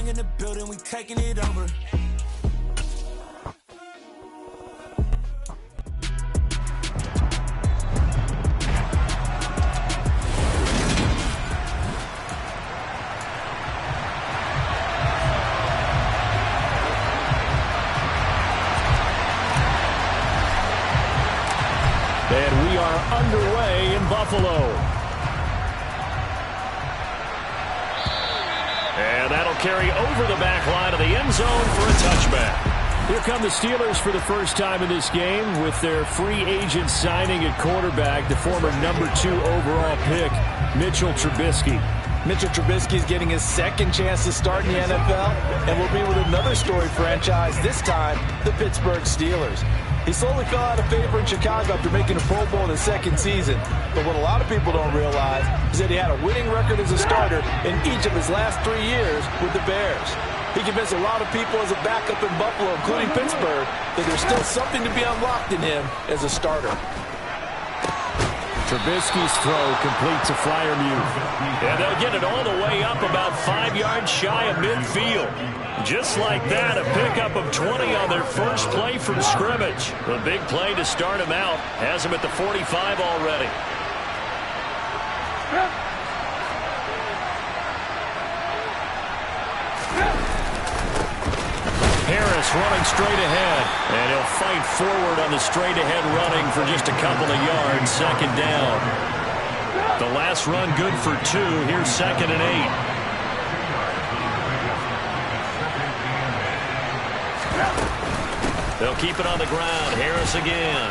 gang in the building, we taking it over. And we are underway in Buffalo. And that'll carry over the back line of the end zone for a touchback. Here come the Steelers for the first time in this game with their free agent signing at quarterback, the former #2 overall pick, Mitchell Trubisky. Mitchell Trubisky is getting his second chance to start in the NFL, and will be with another storied franchise, this time the Pittsburgh Steelers. He slowly fell out of favor in Chicago after making a Pro Bowl in his second season. But what a lot of people don't realize is that he had a winning record as a starter in each of his last 3 years with the Bears. He convinced a lot of people as a backup in Buffalo, including Pittsburgh, that there's still something to be unlocked in him as a starter. Trubisky's throw complete to Freiermuth. And they'll get it all the way up about 5 yards shy of midfield. Just like that, a pickup of 20 on their first play from scrimmage. The big play to start him out has him at the 45 already. Harris running straight ahead, and he'll fight forward on the straight ahead running for just a couple of yards. Second down. The last run good for 2. Here's 2nd and 8. They'll keep it on the ground. Harris again.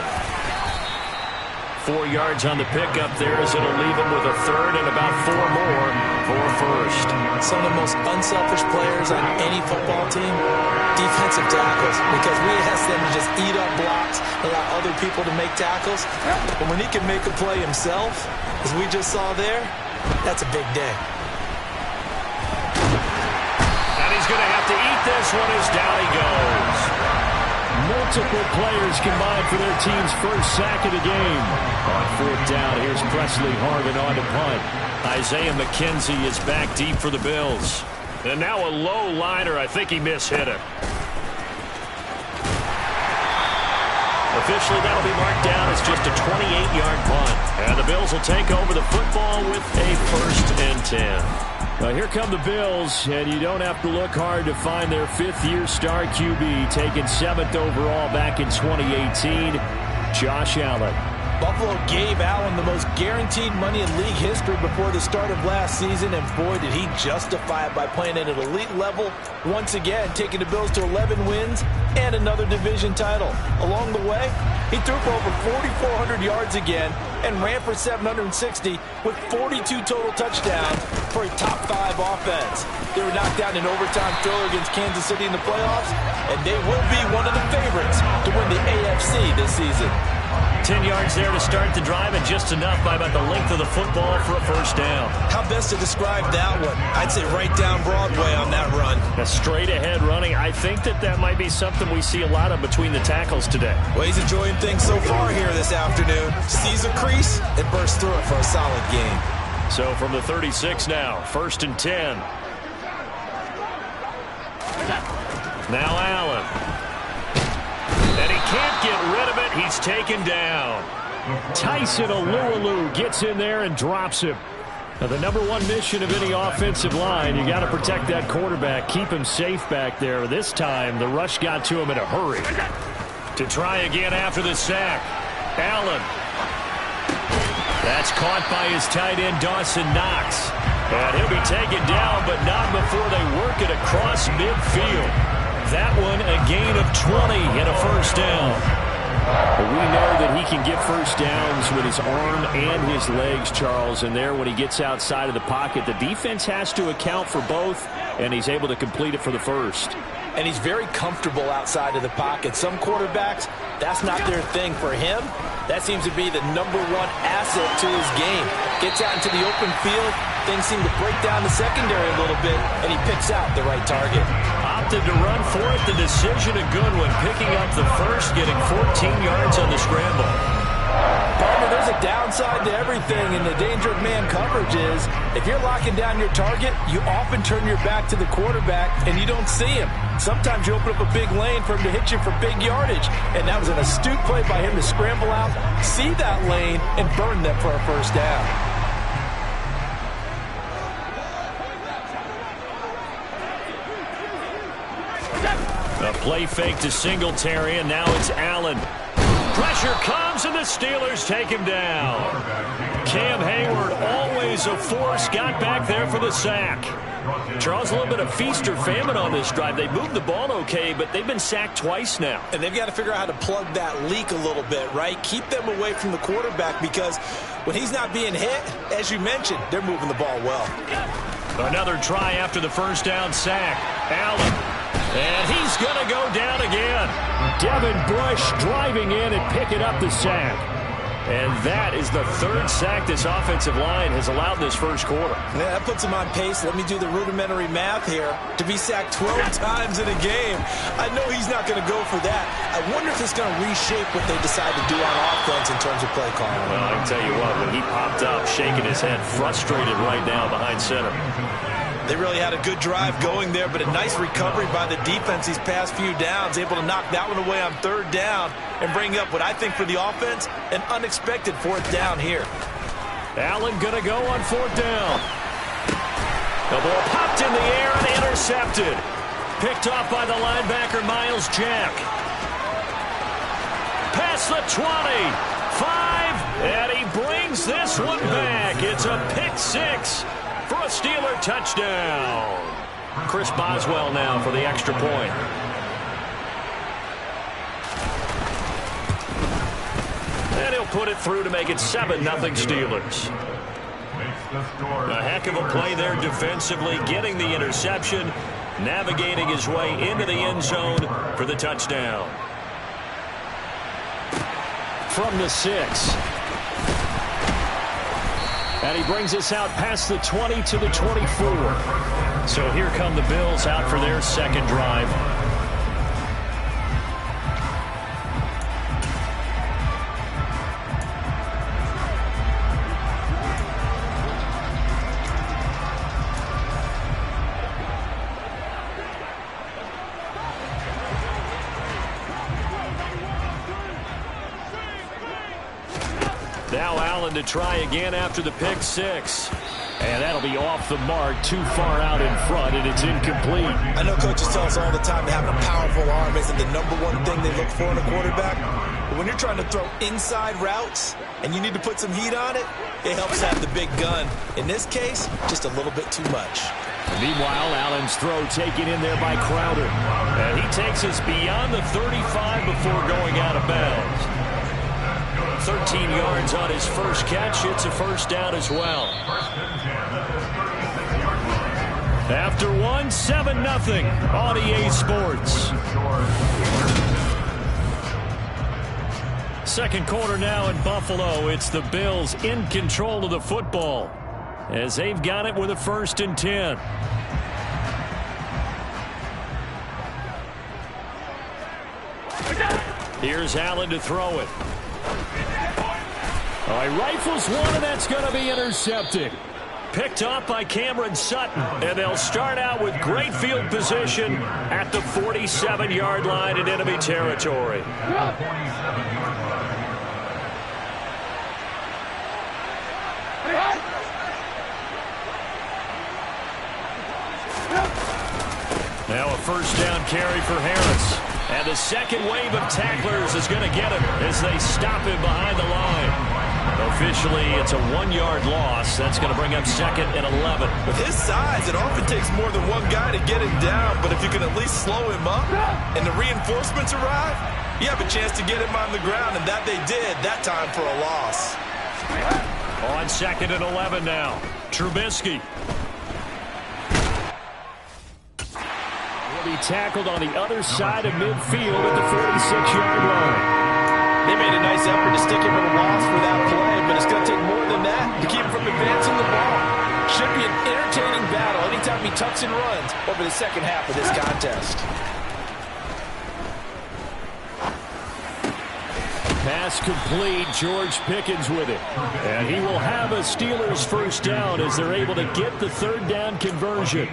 4 yards on the pickup there as it'll leave him with a third and about 4 more for first. Some of the most unselfish players on any football team, defensive tackles, because we ask them to just eat up blocks, allow other people to make tackles. But when he can make a play himself, as we just saw there, that's a big day. And he's going to have to eat this one as down he goes. Multiple players combined for their team's first sack of the game. On 4th down, here's Presley Harvin on to punt. Isaiah McKenzie is back deep for the Bills. And now a low liner. I think he mishit it. Officially, that'll be marked down as just a 28-yard punt. And the Bills will take over the football with a 1st and 10. Here come the Bills, and you don't have to look hard to find their 5th-year star QB, taken 7th overall back in 2018, Josh Allen. Buffalo gave Allen the most guaranteed money in league history before the start of last season, and boy, did he justify it by playing at an elite level once again, taking the Bills to 11 wins and another division title. Along the way, he threw for over 4,400 yards again and ran for 760 with 42 total touchdowns for a top-5 offense. They were knocked out in an overtime thriller against Kansas City in the playoffs, and they will be one of the favorites to win the AFC this season. 10 yards there to start the drive, and just enough by about the length of the football for a first down. How best to describe that one? I'd say right down Broadway on that run. A straight ahead running. I think that might be something we see a lot of between the tackles today. Well, he's enjoying things so far here this afternoon. Sees a crease and bursts through it for a solid game. So from the 36 now, 1st and 10. Now Allen. And he can't get rid of it. He's taken down. Tyson Alualu gets in there and drops him. Now, the #1 mission of any offensive line, you got to protect that quarterback, keep him safe back there. This time, the rush got to him in a hurry. To try again after the sack, Allen. That's caught by his tight end, Dawson Knox. And he'll be taken down, but not before they work it across midfield. That one a gain of 20 and a first down. But we know that he can get first downs with his arm and his legs, Charles. And there, when he gets outside of the pocket, the defense has to account for both, and he's able to complete it for the first. And he's very comfortable outside of the pocket. Some quarterbacks, that's not their thing. For him, that seems to be the #1 asset to his game. Gets out into the open field, things seem to break down the secondary a little bit, and he picks out the right target. Opted to run for it, the decision a good one. Picking up the first, getting 14 yards on the scramble. Partner, there's a downside to everything, and the danger of man coverage is if you're locking down your target, you often turn your back to the quarterback and you don't see him. Sometimes you open up a big lane for him to hit you for big yardage, and that was an astute play by him to scramble out, see that lane, and burn them for a first down. A play fake to Singletary, and now it's Allen. Pressure comes, and the Steelers take him down. Cam Hayward, always a force, got back there for the sack. Charles, a little bit of feast or famine on this drive. They moved the ball okay, but they've been sacked twice now. And they've got to figure out how to plug that leak a little bit, right? Keep them away from the quarterback, because when he's not being hit, as you mentioned, they're moving the ball well. Another try after the first down sack. Allen. And he's going to go down again. Devin Bush driving in and picking up the sack. And that is the third sack this offensive line has allowed this first quarter. Yeah, that puts him on pace. Let me do the rudimentary math here. To be sacked 12 times in a game, I know he's not going to go for that. I wonder if it's going to reshape what they decide to do on offense in terms of play calling. Well, I can tell you what, when he popped up, shaking his head, frustrated right now behind center. They really had a good drive going there, but a nice recovery by the defense these past few downs, able to knock that one away on third down and bring up what I think for the offense, an unexpected fourth down here. Allen going to go on fourth down. The ball popped in the air and intercepted. Picked off by the linebacker, Miles Jack. Past the 20. 5, and he brings this one back. It's a pick six for a Steeler touchdown. Chris Boswell now for the extra point. And he'll put it through to make it 7-0 Steelers. A heck of a play there defensively, getting the interception, navigating his way into the end zone for the touchdown. From the 6. And he brings us out past the 20 to the 24. So here come the Bills out for their second drive. Now Allen to try again after the pick six. And that'll be off the mark, too far out in front, and it's incomplete. I know coaches tell us all the time that having a powerful arm isn't the number one thing they look for in a quarterback. But when you're trying to throw inside routes and you need to put some heat on it, it helps have the big gun. In this case, just a little bit too much. Meanwhile, Allen's throw taken in there by Crowder. And he takes us beyond the 35 before going out of bounds. 13 yards on his first catch. It's a first down as well. After one, 7-0 on EA Sports. Second quarter now in Buffalo. It's the Bills in control of the football as they've got it with a 1st and 10. Here's Allen to throw it. All right, rifles one, and that's going to be intercepted. Picked off by Cameron Sutton, and they'll start out with great field position at the 47-yard line in enemy territory. Now a first down carry for Harris. And the second wave of tacklers is going to get him as they stop him behind the line. Officially, it's a 1-yard loss. That's going to bring up 2nd and 11. With his size, it often takes more than one guy to get him down. But if you can at least slow him up and the reinforcements arrive, you have a chance to get him on the ground. And that they did, that time for a loss. On 2nd and 11 now. Trubisky. Will be tackled on the other side of midfield at the 46-yard line. They made a nice effort to stick him with a loss for that play, but it's going to take more than that to keep him from advancing the ball. Should be an entertaining battle anytime he tucks and runs over the second half of this contest. Pass complete. George Pickens with it. And he will have a Steelers first down as they're able to get the third down conversion.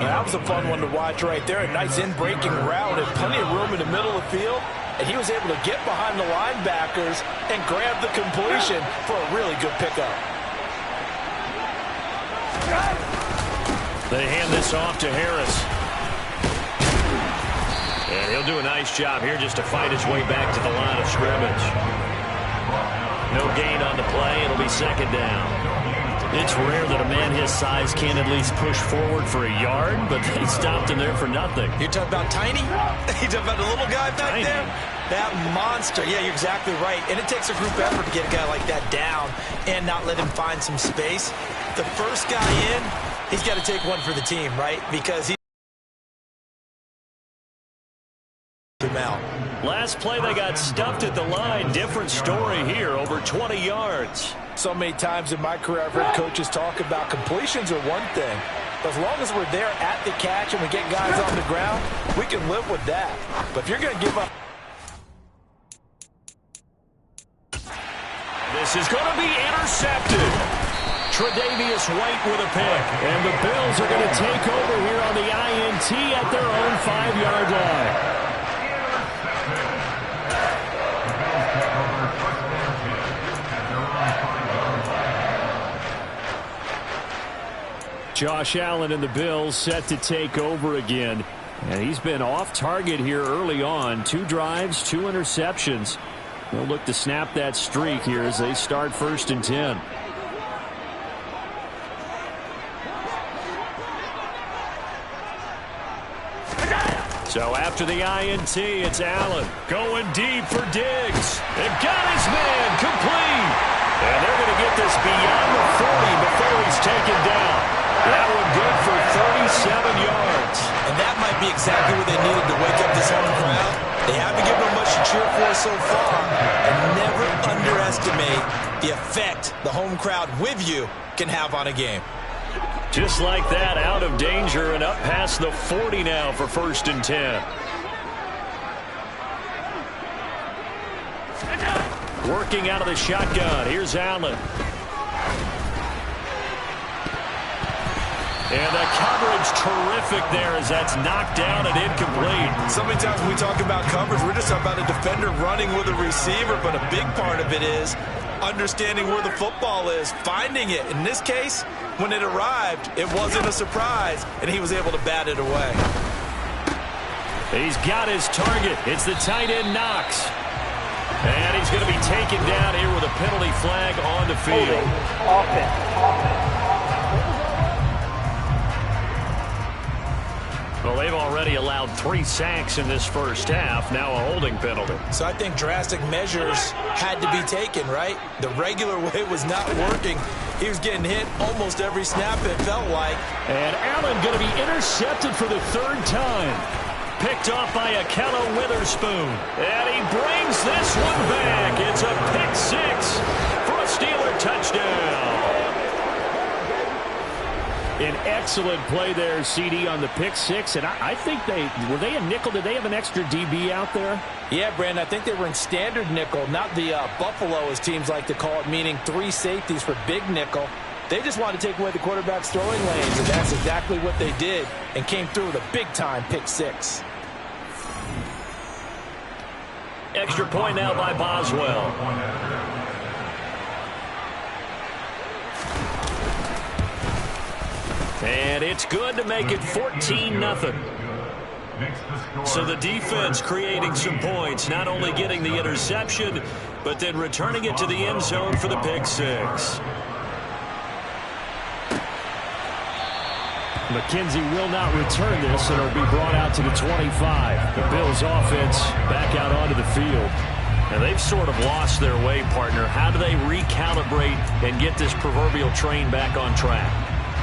That was a fun one to watch right there. A nice in-breaking route and plenty of room in the middle of the field. And he was able to get behind the linebackers and grab the completion for a really good pickup. They hand this off to Harris. And he'll do a nice job here just to fight his way back to the line of scrimmage. No gain on the play. It'll be second down. It's rare that a man his size can at least push forward for a yard, but they stopped him there for nothing. You're talking about tiny? You're talking about the little guy back there? That monster. Yeah, you're exactly right. And it takes a group effort to get a guy like that down and not let him find some space. The first guy in, he's got to take one for the team, right? Because he out. Last play, they got stuffed at the line. Different story here, over 20 yards. So many times in my career, I've heard coaches talk about completions are one thing. But as long as we're there at the catch and we get guys on the ground, we can live with that. But if you're going to give up... This is going to be intercepted. Tre'Davious White with a pick. And the Bills are going to take over here on the INT at their own 5-yard line. Josh Allen and the Bills set to take over again. And he's been off target here early on. 2 drives, 2 interceptions. They'll look to snap that streak here as they start 1st and 10. So after the INT, it's Allen going deep for Diggs. They've got his man complete. And they're going to get this beyond the 40 before he's taken down. That one good for 37 yards. And that might be exactly what they needed to wake up this home crowd. They haven't given them much to cheer for so far. And never underestimate the effect the home crowd with you can have on a game. Just like that, out of danger and up past the 40 now for 1st and 10. Working out of the shotgun. Here's Allen. And the coverage terrific there as that's knocked down and incomplete. So many times when we talk about coverage, we're just talking about a defender running with a receiver, but a big part of it is understanding where the football is, finding it. In this case, when it arrived, it wasn't a surprise, and he was able to bat it away. He's got his target. It's the tight end Knox. And he's going to be taken down here with a penalty flag on the field. Well, they've already allowed 3 sacks in this first half. Now a holding penalty. So I think drastic measures had to be taken, right? The regular way was not working. He was getting hit almost every snap, it felt like. And Allen going to be intercepted for the 3rd time. Picked off by Akello Witherspoon. And he brings this one back. It's a pick 6 for a Steeler touchdown. An excellent play there, CD, on the pick 6. And I think were they a nickel? Did they have an extra DB out there? Yeah, Brandon, I think they were in standard nickel, not the Buffalo, as teams like to call it, meaning 3 safeties for big nickel. They just wanted to take away the quarterback's throwing lanes, and that's exactly what they did, and came through with a big-time pick 6. Extra point now by Boswell. And it's good to make it 14-0. So the defense creating some points, not only getting the interception, but then returning it to the end zone for the pick 6. McKenzie will not return this, and it'll be brought out to the 25. The Bills offense back out onto the field. And they've sort of lost their way, partner. How do they recalibrate and get this proverbial train back on track?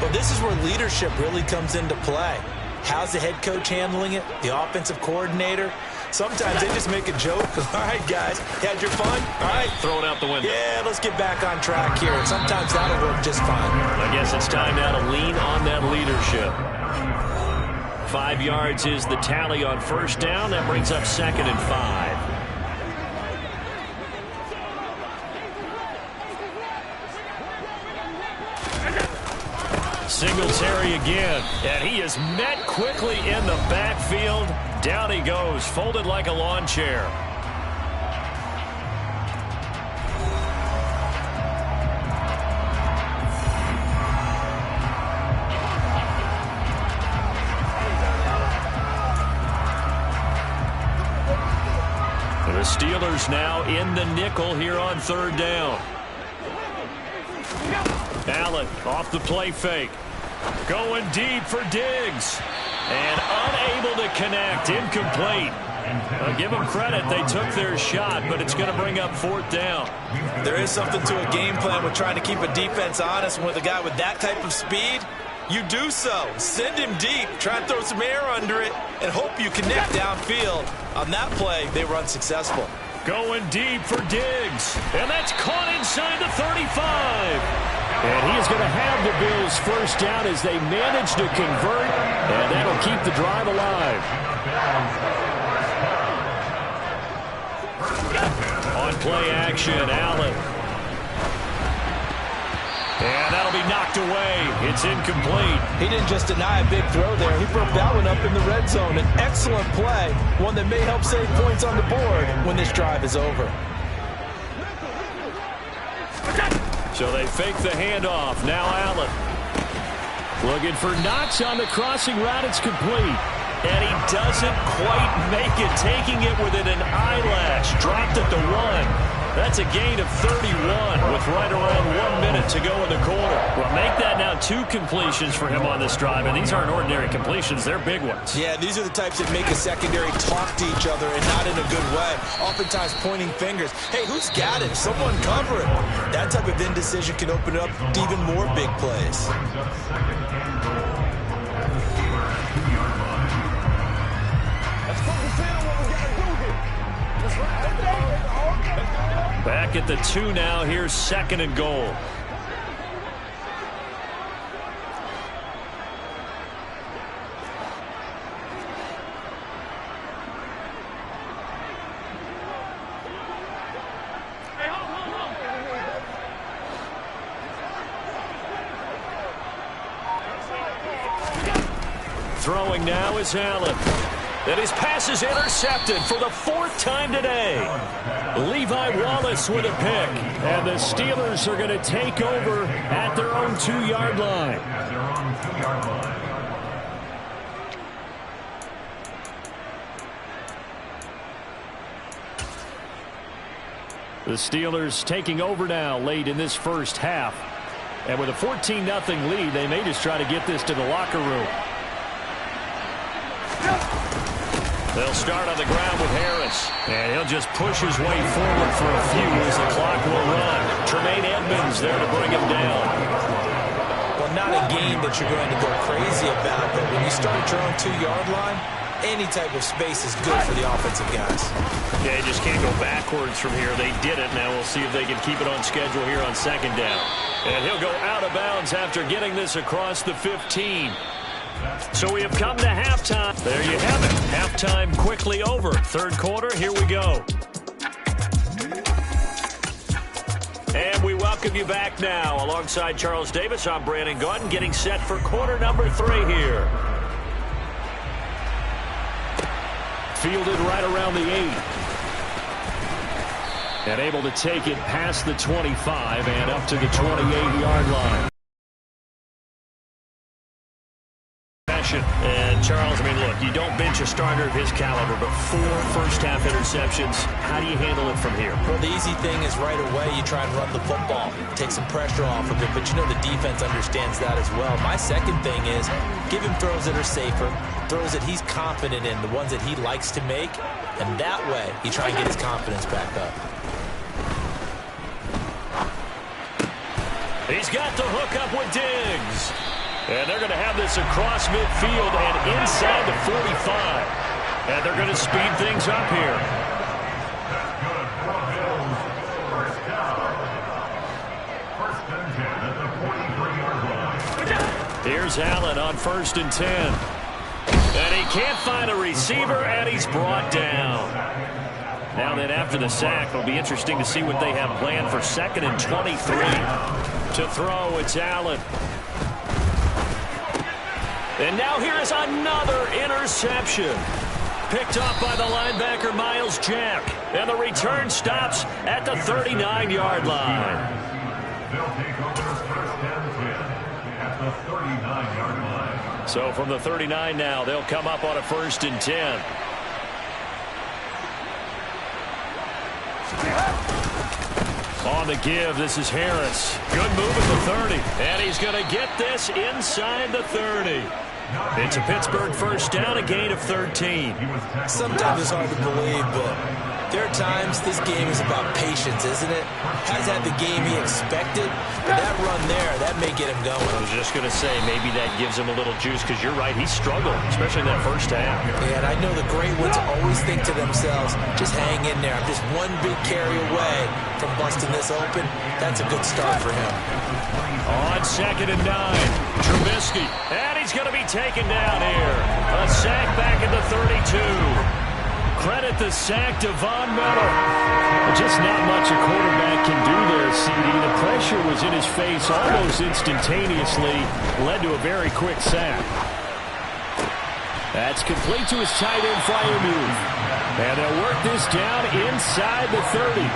Well, this is where leadership really comes into play. How's the head coach handling it? The offensive coordinator? Sometimes they just make a joke. All right, guys, had your fun? All right. Throw it out the window. Yeah, let's get back on track here. And sometimes that'll work just fine. I guess it's time now to lean on that leadership. 5 yards is the tally on 1st down. That brings up 2nd and 5. Singletary again, and he is met quickly in the backfield. Down he goes, folded like a lawn chair. The Steelers now in the nickel here on third down. Allen off the play fake. Going deep for Diggs. And unable to connect. Incomplete. I'll give them credit. They took their shot, but it's going to bring up fourth down. There is something to a game plan with trying to keep a defense honest. With a guy with that type of speed, you do so. Send him deep. Try and throw some air under it and hope you connect downfield. On that play, they were unsuccessful. Going deep for Diggs. And that's caught inside the 35. And he is going to have the Bills first down as they manage to convert. And that'll keep the drive alive. On play action, Allen. And that'll be knocked away. It's incomplete. He didn't just deny a big throw there. He broke that one up in the red zone. An excellent play. One that may help save points on the board when this drive is over. So they fake the handoff. Now Allen. Looking for Knox on the crossing route. It's complete. And he doesn't quite make it. Taking it within an eyelash. Dropped at the 1. That's a gain of 31 with right around 1 minute to go in the quarter. Well, make that now 2 completions for him on this drive, and these aren't ordinary completions. They're big ones. Yeah, these are the types that make a secondary talk to each other and not in a good way. Oftentimes pointing fingers. Hey, who's got it? Someone cover it. That type of indecision can open up to even more big plays. Back at the 2 now. Here's second and goal. Throwing now is Allen. And his pass is intercepted for the 4th time today. Levi Wallace with a pick. And the Steelers are going to take over at their own 2-yard line. The Steelers taking over now late in this first half. And with a 14-0 lead, they may just try to get this to the locker room. They'll start on the ground with Harris. And he'll just push his way forward for a few as the clock will run. Tremaine Edmonds there to bring him down. Well, not a game that you're going to go crazy about, but when you start at your own 2-yard line, any type of space is good for the offensive guys. Yeah, you just can't go backwards from here. They did it. Now we'll see if they can keep it on schedule here on second down. And he'll go out of bounds after getting this across the 15. So we have come to halftime. There you have it. Halftime quickly over. Third quarter, here we go. And we welcome you back now. Alongside Charles Davis, I'm Brandon Gaudin, getting set for quarter number 3 here. Fielded right around the 8. And able to take it past the 25 and up to the 28-yard line. And Charles, I mean, look, you don't bench a starter of his caliber, but 4 first-half interceptions. How do you handle it from here? Well, the easy thing is right away you try and run the football, take some pressure off of it, but you know the defense understands that as well. My second thing is give him throws that are safer, throws that he's confident in, the ones that he likes to make, and that way you try and get his confidence back up. He's got the hook up with Diggs. And they're going to have this across midfield and inside the 45. And they're going to speed things up here. Here's Allen on 1st and 10. And he can't find a receiver, and he's brought down. Now then, after the sack, it'll be interesting to see what they have planned for 2nd and 23. To throw, it's Allen. And now here is another interception. Picked off by the linebacker, Miles Jack. And the return stops at the 39-yard line. They'll take over first and 10 at the 39-yard line. So from the 39 now, they'll come up on a 1st and 10. On the give, this is Harris. Good move at the 30. And he's going to get this inside the 30. It's a Pittsburgh first down, a gain of 13. Sometimes it's hard to believe, but there are times this game is about patience, isn't it? Hasn't had the game he expected, but that run there, that may get him going. I was just going to say, maybe that gives him a little juice, because you're right, he struggled, especially in that first half. Yeah, and I know the great ones always think to themselves, just hang in there. I'm just one big carry away from busting this open. That's a good start for him. On 2nd and 9, Trubisky, and he's going to be taken down here. A sack back at the 32. Credit the sack to Von Miller. Just not much a quarterback can do there, CD. The pressure was in his face almost instantaneously, led to a very quick sack. That's complete to his tight end, Freiermuth. And they'll work this down inside the 30.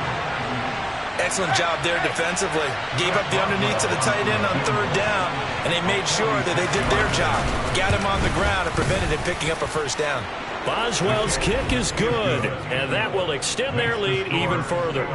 Excellent job there defensively. Gave up the underneath to the tight end on 3rd down, and they made sure that they did their job. Got him on the ground and prevented him picking up a 1st down. Boswell's kick is good, and that will extend their lead even further.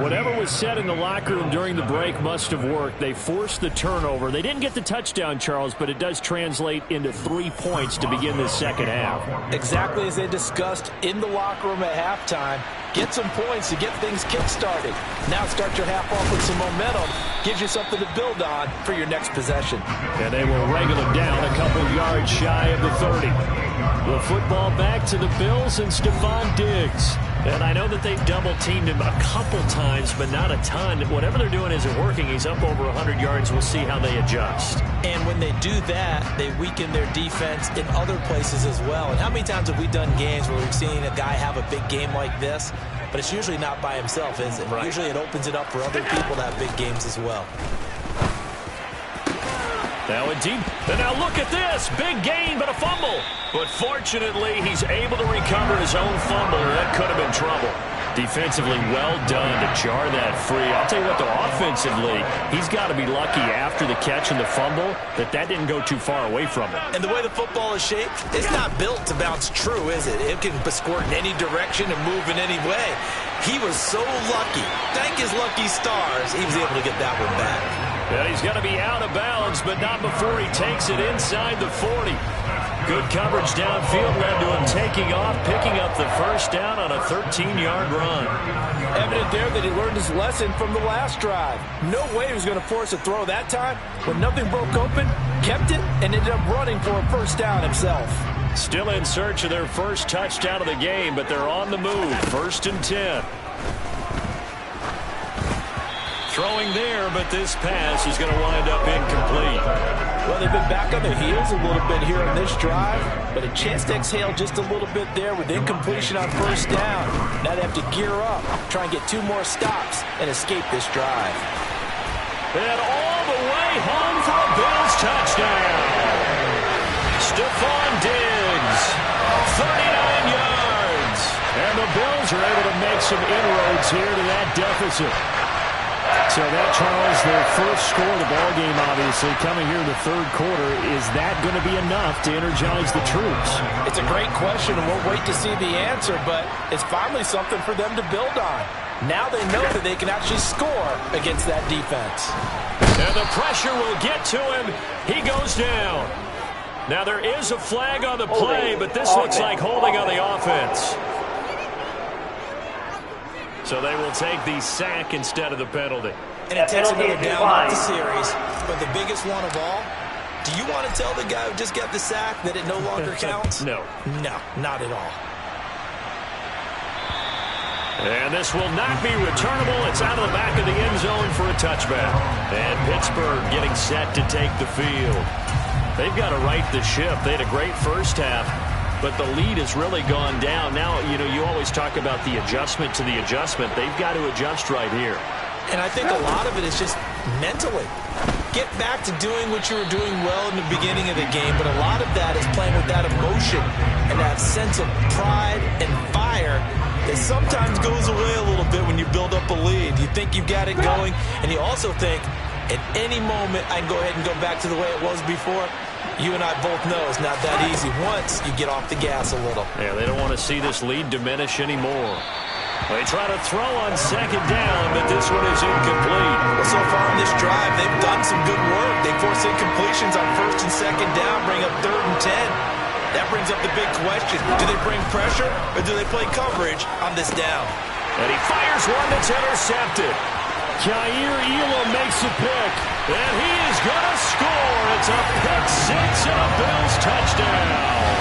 Whatever was said in the locker room during the break must have worked. They forced the turnover. They didn't get the touchdown, Charles, but it does translate into 3 points to begin this second half. Exactly as they discussed in the locker room at halftime. Get some points to get things kick-started. Now start your half off with some momentum. Gives you something to build on for your next possession. And they will wrangle him down a couple yards shy of the 30. The football back to the Bills and Stephon Diggs. And I know that they've double-teamed him a couple times, but not a ton. Whatever they're doing isn't working. He's up over 100 yards. We'll see how they adjust. And when they do that, they weaken their defense in other places as well. And how many times have we done games where we've seen a guy have a big game like this? But it's usually not by himself, is it? Right. Usually it opens it up for other people to have big games as well. Now in deep. And now look at this. Big gain, but a fumble. But fortunately, he's able to recover his own fumble. That could have been trouble. Defensively, well done to jar that free. I'll tell you what, though, offensively, he's got to be lucky after the catch and the fumble that didn't go too far away from him. And the way the football is shaped, it's not built to bounce true, is it? It can squirt in any direction and move in any way. He was so lucky. Thank his lucky stars, he was able to get that one back. And he's going to be out of bounds, but not before he takes it inside the 40. Good coverage downfield led to him taking off, picking up the 1st down on a 13-yard run. Evident there that he learned his lesson from the last drive. No way he was going to force a throw that time. When nothing broke open, kept it, and ended up running for a 1st down himself. Still in search of their first touchdown of the game, but they're on the move. 1st and 10. Throwing there, but this pass is going to wind up incomplete. Well, they've been back on their heels a little bit here on this drive, but a chance to exhale just a little bit there with incompletion on 1st down. Now they have to gear up, try and get 2 more stops, and escape this drive. And all the way home for a Bills touchdown. Stephon Diggs, 39 yards. And the Bills are able to make some inroads here to that deficit. So that, Charles, their first score of the ballgame, obviously, coming here in the 3rd quarter. Is that going to be enough to energize the troops? It's a great question, and we'll wait to see the answer, but it's finally something for them to build on. Now they know that they can actually score against that defense. And the pressure will get to him. He goes down. Now there is a flag on the play, but this looks like holding on the offense. So they will take the sack instead of the penalty. And it takes another down off the series. But the biggest one of all, do you want to tell the guy who just got the sack that it no longer counts? No. No, not at all. And this will not be returnable. It's out of the back of the end zone for a touchback. And Pittsburgh getting set to take the field. They've got to right the ship. They had a great first half, but the lead has really gone down. Now, you always talk about the adjustment to the adjustment. They've got to adjust right here. And I think a lot of it is just mentally. get back to doing what you were doing well in the beginning of the game, but a lot of that is playing with that emotion and that sense of pride and fire that sometimes goes away a little bit when you build up a lead. You think you've got it going, and you also think, at any moment, I can go ahead and go back to the way it was before. You and I both know it's not that easy once you get off the gas a little. Yeah, they don't want to see this lead diminish anymore. They try to throw on second down, but this one is incomplete. Well, so far in this drive, they've done some good work. They force incompletions on first and second down, bring up 3rd and 10. That brings up the big question. Do they bring pressure, or do they play coverage on this down? And he fires one that's intercepted. Jair Elam makes a pick, and he is going to score. It's a pick six and a Bills touchdown.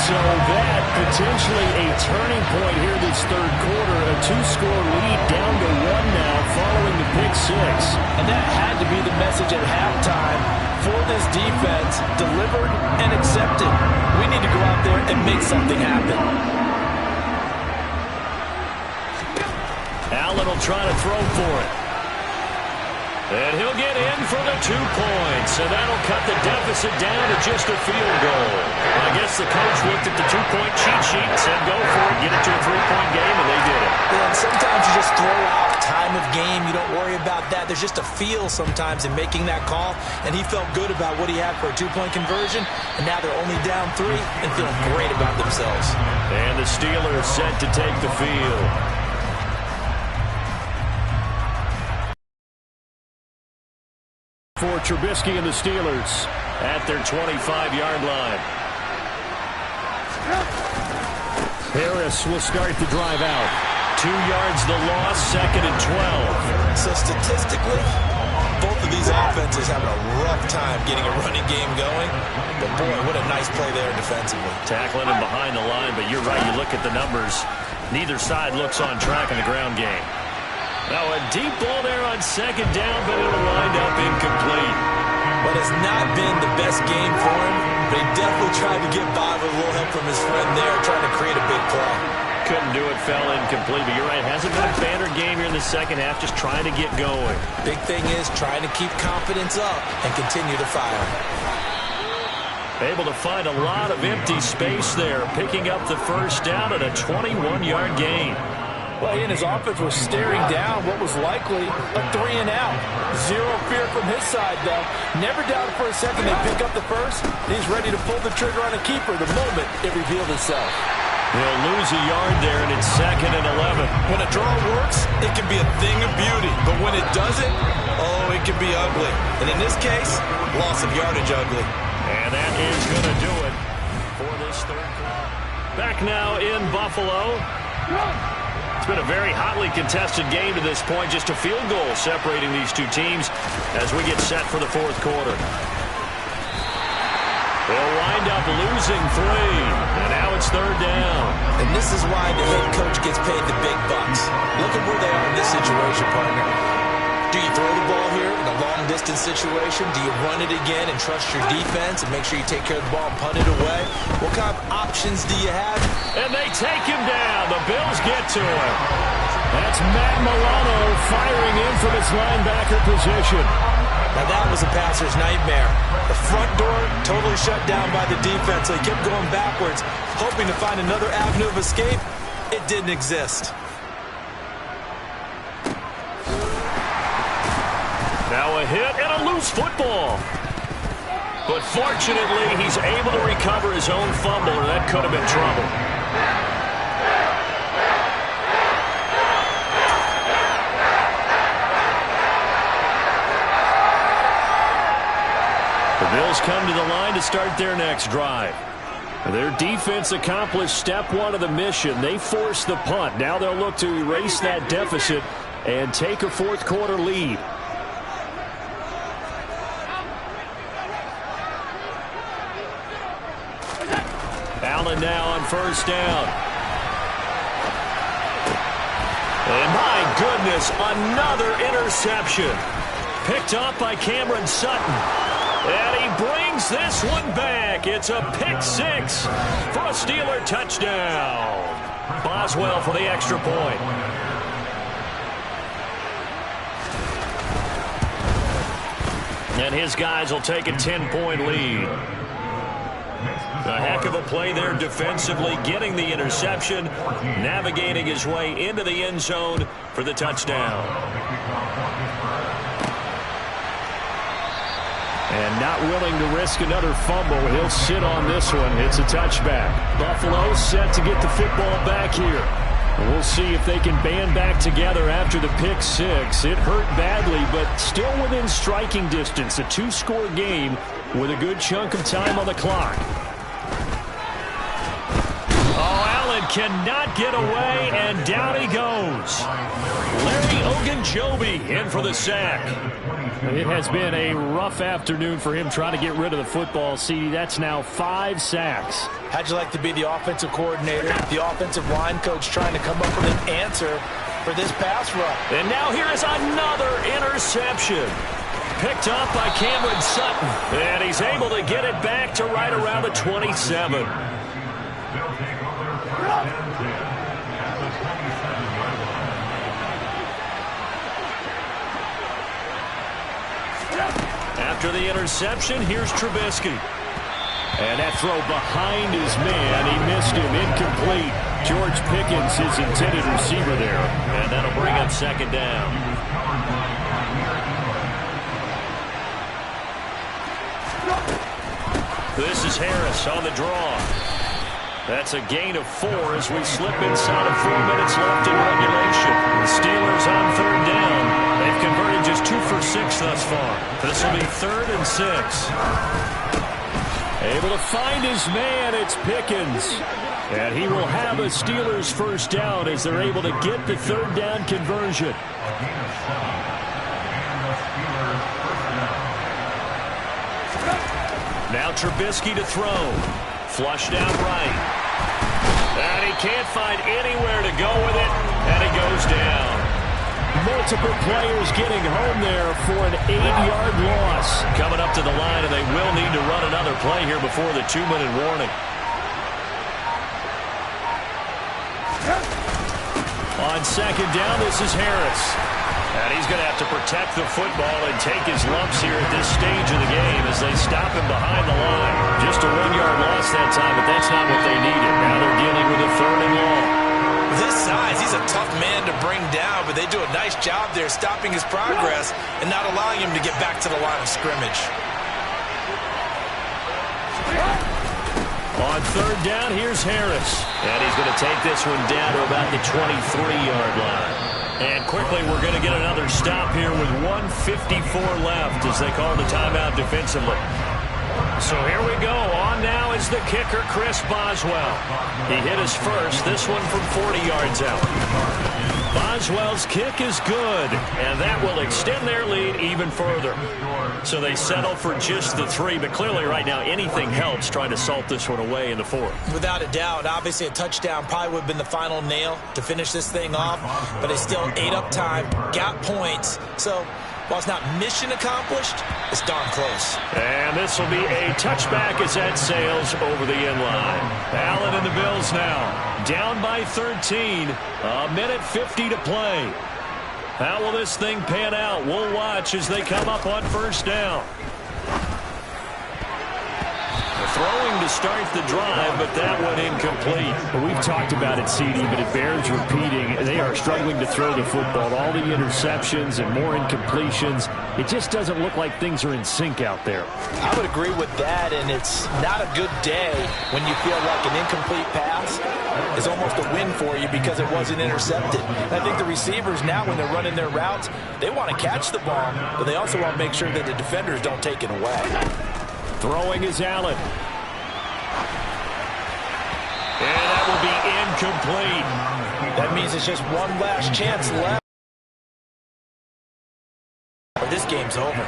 So that potentially a turning point here this third quarter. A 2-score lead down to 1 now following the pick six. And that had to be the message at halftime for this defense. Delivered and accepted. We need to go out there and make something happen. Allen will try to throw for it. And he'll get in for the 2 points. And that'll cut the deficit down to just a field goal. I guess the coach looked at the 2-point cheat sheet and said, go for it, get it to a 3-point game, and they did it. Yeah, and sometimes you just throw out time of game. You don't worry about that. There's just a feel sometimes in making that call. And he felt good about what he had for a 2-point conversion. And now they're only down 3 and feeling great about themselves. And the Steelers set to take the field. For Trubisky and the Steelers at their 25-yard line. Harris will start the drive out. 2 yards the loss, 2nd and 12. So statistically, both of these offenses having a rough time getting a running game going. But boy, what a nice play there defensively. Tackling him behind the line, but you're right, you look at the numbers. Neither side looks on track in the ground game. Now a deep ball there on second down, but it'll wind up incomplete. But it's not been the best game for him, but he definitely tried to get by with a little help from his friend there, trying to create a big play. Couldn't do it, fell incomplete, but you're right, hasn't been a banner game here in the second half, just trying to get going. Big thing is trying to keep confidence up and continue to fire. Able to find a lot of empty space there, picking up the first down at a 21-yard gain. Well, he and his offense was staring down what was likely a 3-and-out. Zero fear from his side, though. Never doubted for a second they pick up the first. He's ready to pull the trigger on a keeper the moment it revealed itself. He'll lose a yard there, and it's 2nd and 11. When a draw works, it can be a thing of beauty. But when it doesn't, oh, it can be ugly. And in this case, loss of yardage ugly. And that is going to do it for this third quarter. Back now in Buffalo. It's been a very hotly contested game to this point. Just a field goal separating these two teams as we get set for the fourth quarter. They'll wind up losing 3. And now it's 3rd down. And this is why the head coach gets paid the big bucks. Look at where they are in this situation, partner. Do you throw the ball here in a long-distance situation? Do you run it again and trust your defense and make sure you take care of the ball and punt it away? What kind of options do you have? And they take him down. The Bills get to him. That's Matt Milano firing in from his linebacker position. Now that was a passer's nightmare. The front door totally shut down by the defense, so he kept going backwards, hoping to find another avenue of escape. It didn't exist. Now a hit and a loose football. But fortunately, he's able to recover his own fumble, or that could have been trouble. The Bills come to the line to start their next drive. Their defense accomplished step 1 of the mission. They forced the punt. Now they'll look to erase that deficit and take a fourth quarter lead. Allen now on first down. And my goodness, another interception. Picked up by Cameron Sutton. And he brings this one back. It's a pick 6 for a Steeler touchdown. Boswell for the extra point. And his guys will take a 10-point lead. A heck of a play there defensively, getting the interception, navigating his way into the end zone for the touchdown. And not willing to risk another fumble, he'll sit on this one. It's a touchback. Buffalo set to get the football back here. We'll see if they can band back together after the pick six. It hurt badly, but still within striking distance. A two-score game with a good chunk of time on the clock. Oh, Allen cannot get away, and down he goes. Larry Ogunjobi in for the sack. It has been a rough afternoon for him trying to get rid of the football. See, that's now 5 sacks. How'd you like to be the offensive coordinator, the offensive line coach trying to come up with an answer for this pass run? And now here is another interception. Picked up by Cameron Sutton. And he's able to get it back to right around the 27. After the interception, here's Trubisky. And that throw behind his man, he missed him, incomplete. George Pickens, his intended receiver there. And that'll bring up second down. This is Harris on the draw. That's a gain of 4 as we slip inside of 4 minutes left in regulation. The Steelers on third down. They've converted just 2 for 6 thus far. This will be 3rd and 6. Able to find his man, it's Pickens. And he will have a Steelers first down as they're able to get the third down conversion. Now Trubisky to throw. Flushed out right. And he can't find anywhere to go with it, and he goes down. Multiple players getting home there for an 8-yard loss. Coming up to the line, and they will need to run another play here before the 2-minute warning. On second down, this is Harris. And he's going to have to protect the football and take his lumps here at this stage of the game as they stop him behind the line. Just a 1-yard loss that time, but that's not what they needed. Now they're dealing with a 3rd and long. With his size, he's a tough man to bring down, but they do a nice job there stopping his progress and not allowing him to get back to the line of scrimmage. On third down, here's Harris. And he's going to take this one down to about the 23-yard line. And quickly, we're going to get another stop here with 1:54 left as they call the timeout defensively. So here we go. On now is the kicker, Chris Boswell. He hit his first, this one from 40 yards out. Boswell's kick is good, and that will extend their lead even further. So they settle for just the 3, but clearly right now anything helps trying to salt this one away in the 4th. Without a doubt, obviously a touchdown probably would have been the final nail to finish this thing off, but they still ate up time, got points. So while it's not mission accomplished, it's darn close. And this will be a touchback as that sails over the end line. Allen and the Bills now down by 13. A minute 50 to play. How will this thing pan out? We'll watch as they come up on first down. Throwing to start the drive, but that one incomplete. Well, we've talked about it, CD, but it bears repeating. They are struggling to throw the football. All the interceptions and more incompletions. It just doesn't look like things are in sync out there. I would agree with that, and it's not a good day when you feel like an incomplete pass is almost a win for you because it wasn't intercepted. And I think the receivers now, when they're running their routes, they want to catch the ball, but they also want to make sure that the defenders don't take it away. Throwing is Allen. And that will be incomplete. That means it's just one last chance left. This game's over.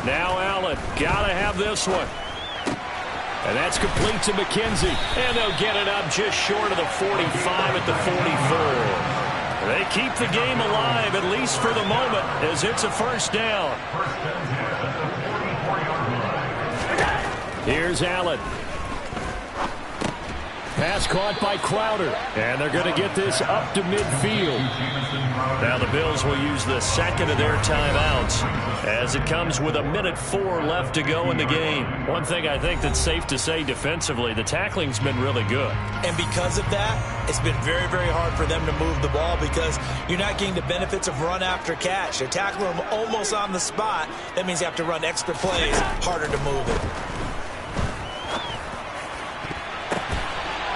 Now Allen, gotta have this one. And that's complete to McKenzie. And they'll get it up just short of the 45 at the 44. They keep the game alive, at least for the moment, as it's a first down. Here's Allen. Pass caught by Crowder. And they're going to get this up to midfield. Now the Bills will use the second of their timeouts as it comes with 1:04 left to go in the game. One thing I think that's safe to say defensively, the tackling's been really good. And because of that, it's been very, very hard for them to move the ball because you're not getting the benefits of run after catch. You're tackling them almost on the spot. That means you have to run extra plays, harder to move it.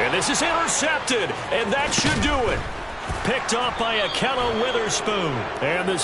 And this is intercepted, and that should do it. Picked off by Akello Witherspoon. And the